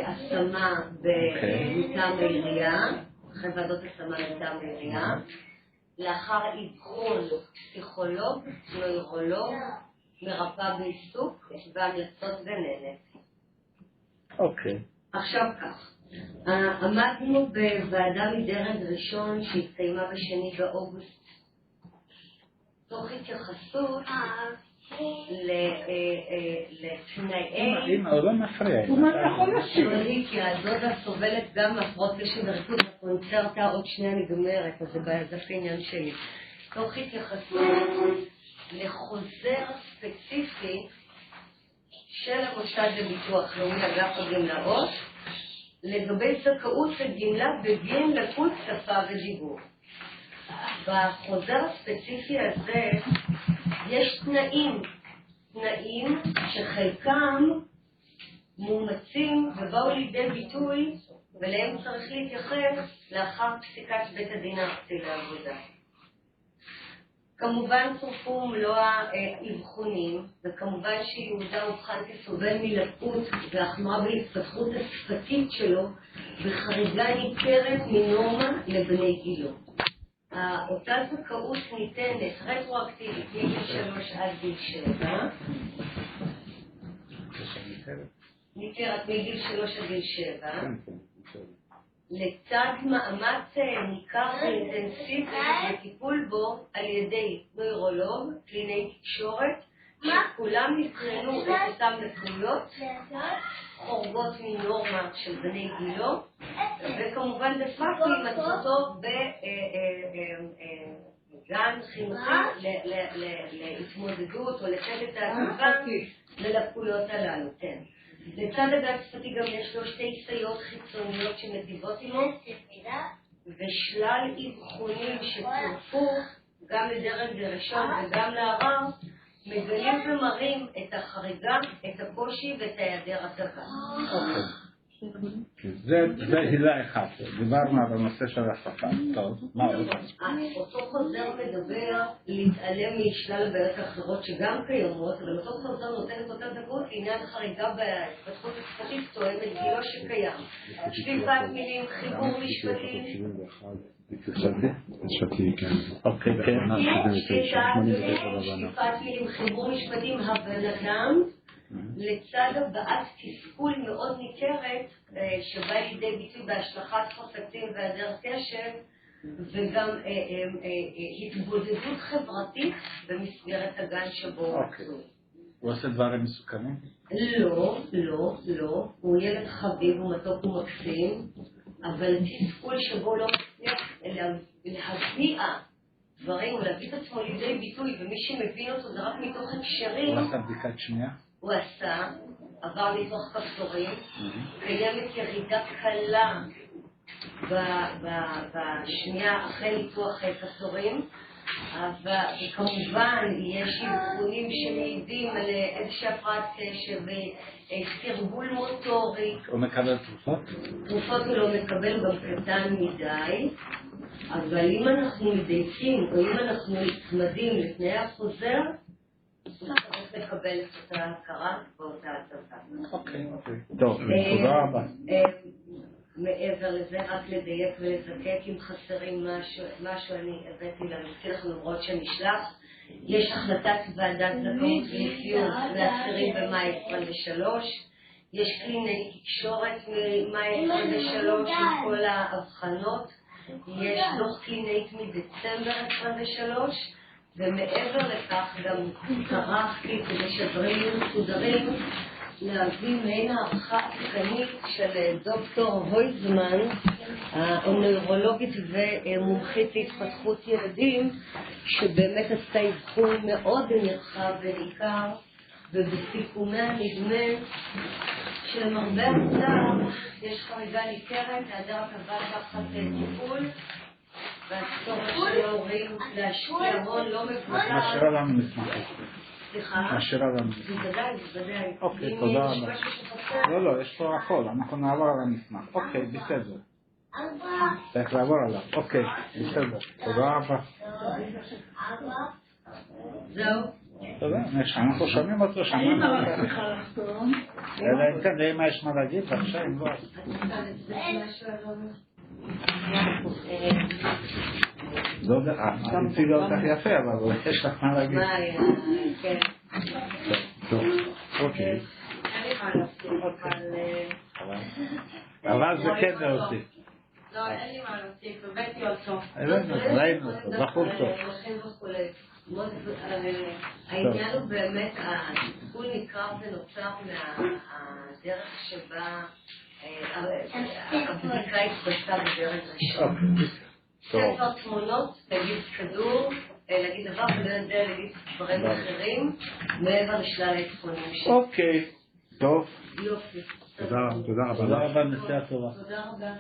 השמה מטעם העירייה, אחרי ועדות השמה מטעם העירייה, לאחר אבחון פסיכולוג, נוירולוג, מרפאה בעיסוק והמלצות גננת. אוקיי. עכשיו כך, עמדנו בוועדה מדרג ראשון שהתקיימה ב2 באוגוסט, תוך התייחסות לתנאי הוא לא מפריע. כי הדודה סובלת גם מהפרעות קשב וריכוז בקונצרטה, עוד שנייה נגמרת, אז זה דווקא עניין שלי. תוך התייחסות לחוזר ספציפי של המוסד לביטוח לאומי אגף הגמלאות לגבי זכאות לגמלה בגין לקות שפה ודיבור. בחוזר הספציפי הזה יש תנאים שחלקם מאומצים ובאו לידי ביטוי ולהם צריך להתייחס לאחר פסיקת בית הדין הארצי לעבודה. כמובן צורפו מלוא האבחונים, וכמובן שיהודה אובחן כסובל מלקות והחמרה בהתפתחות השפתית שלו וחריגה ניכרת מנורמה לבני גילו. אותה זכאות ניתנת רטרואקטיבית מגיל 3 עד גיל 7. ניכרת מגיל 3 עד גיל 7. לצד מאמץ ניכר ואינטנסיבי לטיפול בו על ידי נוירולוג, קלינאי תקשורת, שכולם נקרנו את אותם לקויות, חורגות מנורמה של בני גילו, וכמובן דפקו עם עצמתו בגן חינוכי להתמודדות או לחדת העצבה ללקויות הללו. לצד הגן שפתי גם יש לו 2 סייעות חיצוניות שמטיבות עמו, ושלל אבחונים שצורפו גם לדרג ראשון וגם לערר, מגלים ומראים את החריגה, את הקושי ואת היעדר הטבה. זה הילה אחת, דיברנו על הנושא של השפה. טוב, מה עוד? אותו חוזר מדבר להתעלם משלל הבעיות האחרות שגם קיימות, אבל אותו חוזר נותן את אותה זכאות לעניין חריגה בהתפתחות השפתית תואמת גילו שקיים. שליפת מילים, חיבור משפטים. אוקיי, כן. שליפת מילים, חיבור משפטים, הבנתם, לצד הבעת תסכול מאוד ניכרת שבא לידי ביטוי בהשלכת חפצים והיעדר קשב וגם התבודדות חברתית במסגרת הגן שבו הוא מצוי. הוא עושה דברים מסוכנים? לא. הוא ילד חביב ומתוק ומקסים, אבל תסכול שבו לא מצליח להביע דברים ולהביא את עצמו לידי ביטוי, ומי שמבין אותו זה רק מתוך הקשרים. הוא עשה בדיקת שנייה? הוא עשה, עבר מתוך כפתורים, קיימת ירידה קלה בשנייה אחרי ניתוח כפתורים, וכמובן יש אבחונים שמעידים על איזושהי הפרעת קשב וסרבול מוטורי. הוא מקבל תרופות? תרופות הוא לא מקבל, גם קטן מדי, אבל אם אנחנו מדייקים או אם אנחנו נצמדים לתנאי החוזר, צריך לקבל את אותה הכרה ואותה הטבה. אוקיי. טוב, תודה רבה. מעבר לזה, רק לדייק ולזקק אם חסרים משהו אני הבאתי להזכיר לכם למרות שנשלח. יש החלטת ועדת זכאות ואפיון ל-10 במאי 23. יש קלינאי תקשורת ממאי 23 עם כל ההבחנות. יש דוח קלינאית מדצמבר 23. ומעבר לכך גם טרחתי כדי שהדברים יהיו מסודרים להביא מעין הערכה עדכנית של דוקטור הויזמן, הנוירולוגית ומומחית להתפתחות ילדים, שבאמת עשתה אבחון מאוד נרחב וניכר, ובסיכומיה נדמה שלמרבה הצער יש חריגה ניכרת, היעדר הטבה תחת טיפול, והצורך של ההורים להשקיע הון לא מבוטל. משאירה לנו מסמך. סליחה? משאירה לנו. בוודאי. אוקיי, תודה רבה. לא, יש פה הכל, אנחנו נעבור על המסמך. אוקיי, בסדר. צריך לעבור עליו. אוקיי, בסדר. תודה רבה. זהו. תודה, אנחנו שומעים אותו, שמענו אותו. אלא אם כן, לאמא יש מה להגיד, בבקשה, אם לא. לא יודע, הציגה אותך יפה, אבל יש לך מה להגיד. כן. טוב, אוקיי. אבל זה כן להוסיף. לא, אין לי מה להוסיף, הבאתי אותו. ראינו אותו, בחור טוב. העניין הוא באמת, הטיפול ניכר ונוצר מהדרך שבה הבדיקה התבצעה בדרך ראשון. ספר תמונות, להגיד כדור, להגיד דבר, ולדעת להגיד דברים אחרים, מעבר לשלל האבחונים שלי. אוקיי, טוב. יופי. תודה רבה. תודה רבה, נסיעה טובה. תודה רבה.